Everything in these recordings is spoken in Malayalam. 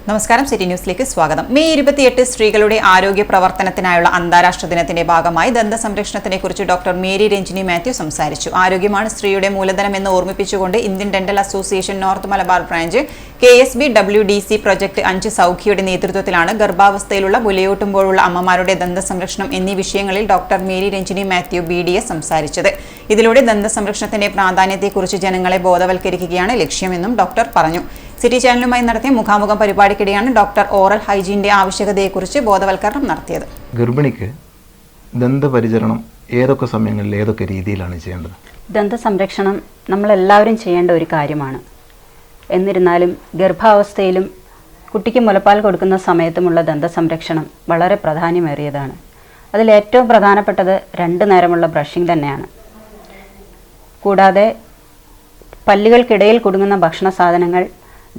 നമസ്കാരം, സിറ്റി ന്യൂസിലേക്ക് സ്വാഗതം. മെയ് 28 സ്ത്രീകളുടെ ആരോഗ്യ പ്രവർത്തനത്തിനായുള്ള അന്താരാഷ്ട്ര ദിനത്തിന്റെ ഭാഗമായി ദന്ത സംരക്ഷണത്തെക്കുറിച്ച് ഡോക്ടർ മേരി രഞ്ജിനി മാത്യു സംസാരിച്ചു. ആരോഗ്യമാണ് സ്ത്രീയുടെ മൂലധനമെന്ന് ഓർമ്മിപ്പിച്ചുകൊണ്ട് Indian dental association north Malabar branch KSBWDC project 5 സൗഖ്യയുടെ നേതൃത്വത്തിലാണ് ഗർഭാവസ്ഥയിലുള്ള മുലയൂട്ടുമ്പോഴുള്ള അമ്മമാരുടെ ദന്ത സംരക്ഷണം എന്നീ വിഷയങ്ങളിൽ doctor Mary Ranjini Mathew BDS സംസാരിച്ചത്. ഇതിലൂടെ ദന്ത സംരക്ഷണത്തിന്റെ പ്രാധാന്യത്തെക്കുറിച്ച് ജനങ്ങളെ ബോധവൽക്കരിക്കുകയാണ് ലക്ഷ്യമെന്നും ഡോക്ടർ പറഞ്ഞു. സിറ്റി ചാനലുമായി നടത്തിയ മുഖാമുഖം പരിപാടിക്കിടെയാണ് ഡോക്ടർ ഓറൽ ഹൈജീന്റെ ആവശ്യകതയെക്കുറിച്ച് ബോധവൽക്കരണം നടത്തിയത്. ഗർഭിണിക്ക് ദന്തപരിചരണം ഏതൊക്കെ സമയങ്ങളിൽ ഏതൊക്കെ രീതിയിലാണ് ചെയ്യേണ്ടത്? ദന്ത സംരക്ഷണം നമ്മളെല്ലാവരും ചെയ്യേണ്ട ഒരു കാര്യമാണ്. എന്നിരുന്നാലും ഗർഭാവസ്ഥയിലും കുട്ടിക്ക് മുലപ്പാൽ കൊടുക്കുന്ന സമയത്തുമുള്ള ദന്ത സംരക്ഷണം വളരെ പ്രാധാന്യമേറിയതാണ്. അതിലേറ്റവും പ്രധാനപ്പെട്ടത് 2 നേരമുള്ള ബ്രഷിംഗ് തന്നെയാണ്. കൂടാതെ പല്ലുകൾക്കിടയിൽ കുടുങ്ങുന്ന ഭക്ഷണ സാധനങ്ങൾ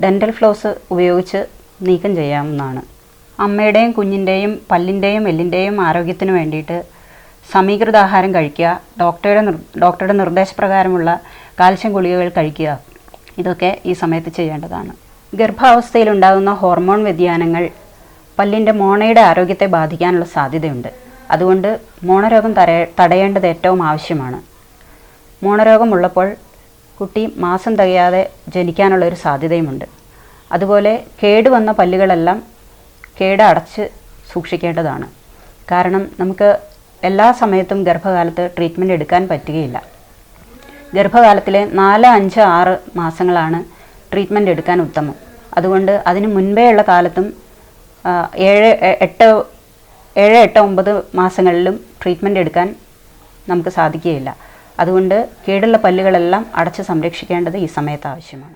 ഡെൻ്റൽ ഫ്ലോസ് ഉപയോഗിച്ച് നീക്കം ചെയ്യാവുന്നതാണ്. അമ്മയുടെയും കുഞ്ഞിൻ്റെയും പല്ലിൻ്റെയും എല്ലിൻ്റെയും ആരോഗ്യത്തിന് വേണ്ടിയിട്ട് സമീകൃത ആഹാരം കഴിക്കുക, ഡോക്ടറുടെ നിർദ്ദേശപ്രകാരമുള്ള കാൽസ്യം ഗുളികകൾ കഴിക്കുക, ഇതൊക്കെ ഈ സമയത്ത് ചെയ്യേണ്ടതാണ്. ഗർഭാവസ്ഥയിലുണ്ടാകുന്ന ഹോർമോൺ വ്യതിയാനങ്ങൾ പല്ലിൻ്റെ മോണയുടെ ആരോഗ്യത്തെ ബാധിക്കാനുള്ള സാധ്യതയുണ്ട്. അതുകൊണ്ട് മോണരോഗം തടയേണ്ടത് ഏറ്റവും ആവശ്യമാണ്. മോണരോഗമുള്ളപ്പോൾ കുട്ടി മാസം തികയാതെ ജനിക്കാനുള്ളൊരു സാധ്യതയുമുണ്ട്. അതുപോലെ കേടുവന്ന പല്ലുകളെല്ലാം അടച്ച് സൂക്ഷിക്കേണ്ടതാണ്. കാരണം നമുക്ക് എല്ലാ സമയത്തും ഗർഭകാലത്ത് ട്രീറ്റ്മെൻറ്റ് എടുക്കാൻ പറ്റുകയില്ല. ഗർഭകാലത്തിലെ 4, 5, 6 മാസങ്ങളാണ് ട്രീറ്റ്മെൻറ്റ് എടുക്കാൻ ഉത്തമം. അതുകൊണ്ട് അതിന് മുൻപേ ഉള്ള കാലത്തും 7, 8, 9 മാസങ്ങളിലും ട്രീറ്റ്മെൻറ്റ് എടുക്കാൻ നമുക്ക് സാധിക്കുകയില്ല. അതുകൊണ്ട് കേടുള്ള പല്ലുകളെല്ലാം അടച്ച് സംരക്ഷിക്കേണ്ടത് ഈ സമയത്ത് ആവശ്യമാണ്.